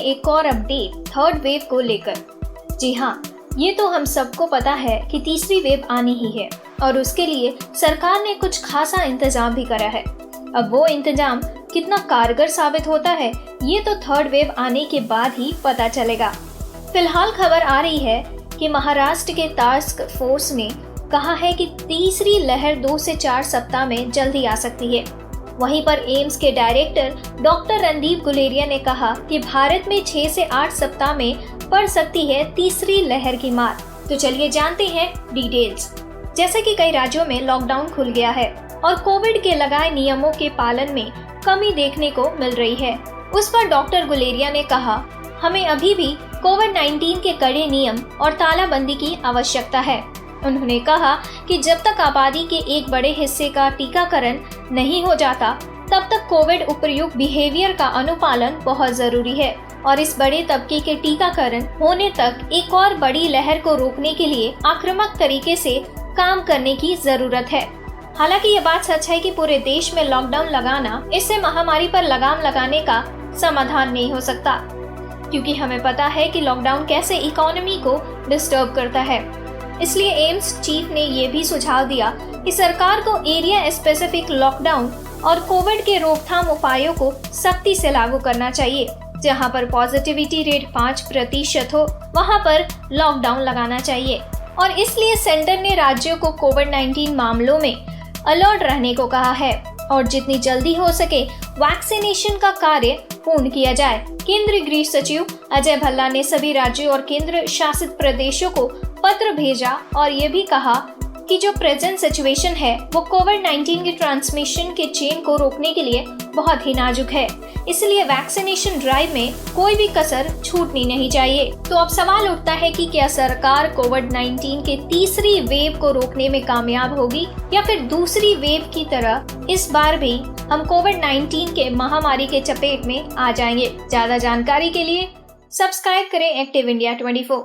एक और update third wave को लेकर। जी हाँ, ये तो हम सबको पता है कि तीसरी वेव आनी ही है और उसके लिए सरकार ने कुछ खासा इंतजाम भी करा है। अब वो इंतजाम कितना कारगर साबित होता है, ये तो थर्ड वेव आने के बाद ही पता चलेगा। फिलहाल खबर आ रही है कि महाराष्ट्र के टास्क फोर्स ने कहा है कि तीसरी लहर 2 से 4 सप्ताह में जल्दी आ सकती है। वहीं पर एम्स के डायरेक्टर डॉक्टर रणदीप गुलेरिया ने कहा कि भारत में 6 से 8 सप्ताह में पड़ सकती है तीसरी लहर की मार। तो चलिए जानते हैं डिटेल्स। जैसे कि कई राज्यों में लॉकडाउन खुल गया है और कोविड के लगाए नियमों के पालन में कमी देखने को मिल रही है। उस पर डॉक्टर गुलेरिया ने कहा, हमें अभी भी कोविड-19 के कड़े नियम और तालाबंदी की आवश्यकता है। उन्होंने कहा कि जब तक आबादी के एक बड़े हिस्से का टीकाकरण नहीं हो जाता, तब तक कोविड उपयुक्त बिहेवियर का अनुपालन बहुत जरूरी है और इस बड़े तबके के टीकाकरण होने तक एक और बड़ी लहर को रोकने के लिए आक्रामक तरीके से काम करने की जरूरत है। हालांकि ये बात सच है कि पूरे देश में लॉकडाउन लगाना इससे महामारी पर लगाम लगाने का समाधान नहीं हो सकता, क्योंकि हमें पता है कि लॉकडाउन कैसे इकोनॉमी को डिस्टर्ब करता है। इसलिए एम्स चीफ ने ये भी सुझाव दिया कि सरकार को एरिया स्पेसिफिक लॉकडाउन और कोविड के रोकथाम उपायों को सख्ती से लागू करना चाहिए। जहां पर पॉजिटिविटी रेट 5% हो, वहां पर लॉकडाउन लगाना चाहिए और इसलिए सेंटर ने राज्यों को कोविड-19 मामलों में अलर्ट रहने को कहा है और जितनी जल्दी हो सके वैक्सीनेशन का कार्य पूर्ण किया जाए। केंद्रीय गृह सचिव अजय भल्ला ने सभी राज्यों और केंद्र शासित प्रदेशों को पत्र भेजा और ये भी कहा कि जो प्रेजेंट सिचुएशन है वो कोविड-19 के ट्रांसमिशन के चेन को रोकने के लिए बहुत ही नाजुक है, इसलिए वैक्सीनेशन ड्राइव में कोई भी कसर छूटनी नहीं चाहिए। तो अब सवाल उठता है कि क्या सरकार कोविड-19 के तीसरी वेव को रोकने में कामयाब होगी या फिर दूसरी वेव की तरह इस बार भी हम कोविड-19 के महामारी के चपेट में आ जाएंगे। ज्यादा जानकारी के लिए सब्सक्राइब करें एक्टिव इंडिया 24।